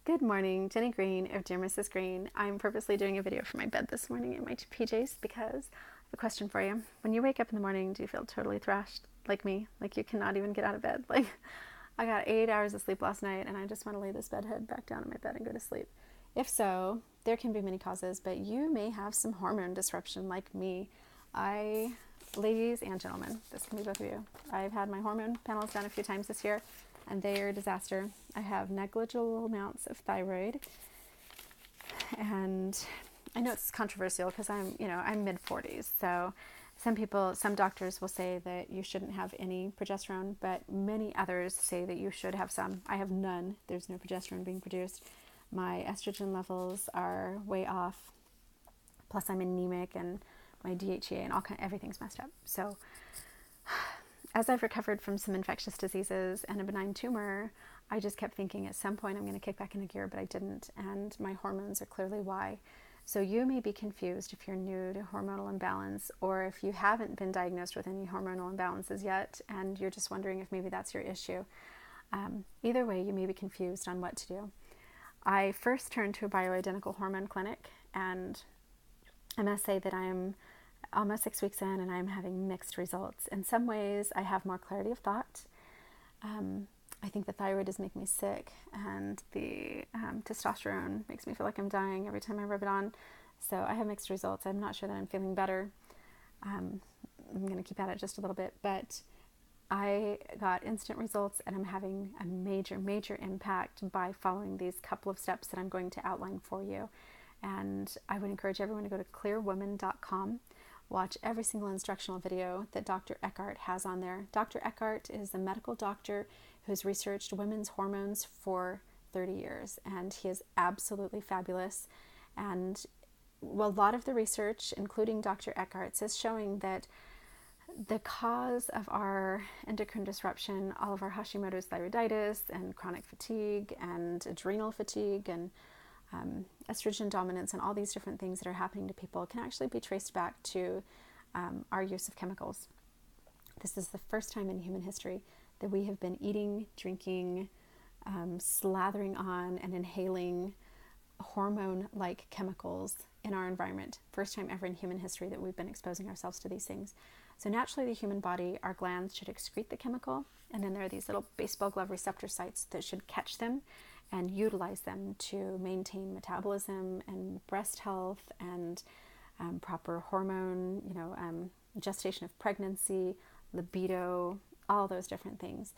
Good morning, Jenny Green of Dear Mrs. Green. I'm purposely doing a video for my bed this morning in my PJs because I have a question for you. When you wake up in the morning, do you feel totally thrashed like me? Like you cannot even get out of bed? Like I got 8 hours of sleep last night and I just want to lay this bed head back down in my bed and go to sleep. If so, there can be many causes, but you may have some hormone disruption like me. Ladies and gentlemen, this can be both of you. I've had my hormone panels done a few times this year and they are a disaster. I have negligible amounts of thyroid, and I know it's controversial because I'm mid 40s. So some doctors will say that you shouldn't have any progesterone, but many others say that you should have some. I have none. There's no progesterone being produced. My estrogen levels are way off. Plus, I'm anemic, and my DHEA and everything's messed up. So as I've recovered from some infectious diseases and a benign tumor, I just kept thinking at some point I'm going to kick back into gear, but I didn't. And my hormones are clearly why. So you may be confused if you're new to hormonal imbalance, or if you haven't been diagnosed with any hormonal imbalances yet, and you're just wondering if maybe that's your issue. Either way, you may be confused on what to do. I first turned to a bioidentical hormone clinic, and I must say that I'm almost 6 weeks in and I'm having mixed results. In some ways, I have more clarity of thought. I think the thyroid is making me sick, and the testosterone makes me feel like I'm dying every time I rub it on. So I have mixed results. I'm not sure that I'm feeling better. I'm going to keep at it just a little bit, but I got instant results, and I'm having a major, major impact by following these couple of steps that I'm going to outline for you. And I would encourage everyone to go to clearwoman.com. Watch every single instructional video that Dr. Eckhart has on there. Dr. Eckhart is a medical doctor who's researched women's hormones for 30 years, and he is absolutely fabulous. And a lot of the research, including Dr. Eckhart's, is showing that the cause of our endocrine disruption, all of our Hashimoto's thyroiditis and chronic fatigue and adrenal fatigue and estrogen dominance and all these different things that are happening to people can actually be traced back to our use of chemicals. This is the first time in human history that we have been eating, drinking, slathering on and inhaling hormone-like chemicals in our environment. First time ever in human history that we've been exposing ourselves to these things. So naturally, the human body, our glands should excrete the chemical, and then there are these little baseball glove receptor sites that should catch them and utilize them to maintain metabolism and breast health and proper hormone, gestation of pregnancy, libido, all those different things.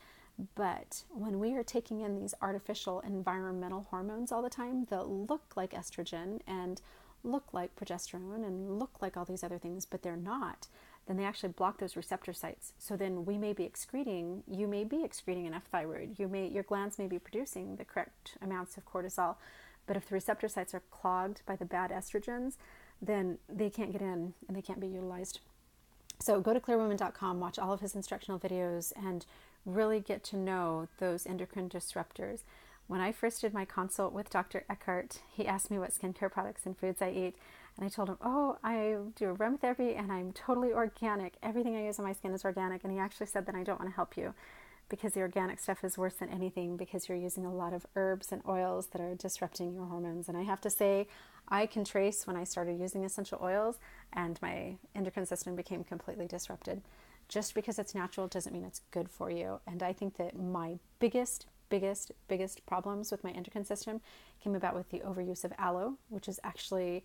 But when we are taking in these artificial environmental hormones all the time that look like estrogen and look like progesterone and look like all these other things, but they're not, then they actually block those receptor sites. So then you may be excreting enough thyroid. Your glands may be producing the correct amounts of cortisol, but if the receptor sites are clogged by the bad estrogens, then they can't get in and they can't be utilized. So go to clearwoman.com, watch all of his instructional videos, and really get to know those endocrine disruptors. When I first did my consult with Dr. Eckhart, he asked me what skincare products and foods I eat. And I told him, I do aromatherapy and I'm totally organic. Everything I use on my skin is organic. And he actually said that I don't want to help you because the organic stuff is worse than anything because you're using a lot of herbs and oils that are disrupting your hormones. And I have to say, I can trace when I started using essential oils and my endocrine system became completely disrupted. Just because it's natural doesn't mean it's good for you. And I think that my biggest problems with my endocrine system came about with the overuse of aloe, which is actually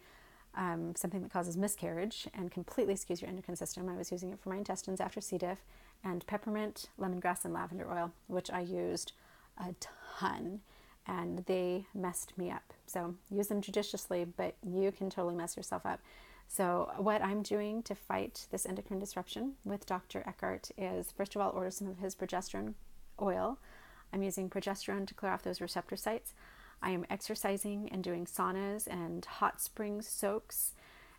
something that causes miscarriage and completely skews your endocrine system. I was using it for my intestines after C. diff, and peppermint, lemongrass, and lavender oil, which I used a ton, and they messed me up. So use them judiciously, but you can totally mess yourself up. So what I'm doing to fight this endocrine disruption with Dr. Eckhart is, first of all, order some of his progesterone oil. I'm using progesterone to clear off those receptor sites. I am exercising and doing saunas and hot spring soaks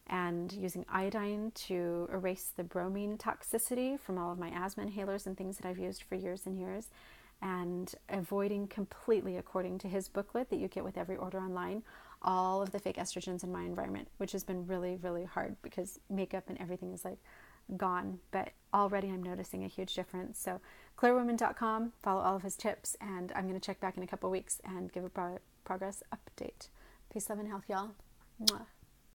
and using iodine to erase the bromine toxicity from all of my asthma inhalers and things that I've used for years and years, and avoiding completely, according to his booklet that you get with every order online, all of the fake estrogens in my environment, which has been really, really hard because makeup and everything is like gone, but already I'm noticing a huge difference. So clearwoman.com, follow all of his tips, and I'm going to check back in a couple weeks and give a progress update. Peace, love, and health, y'all. Mwah.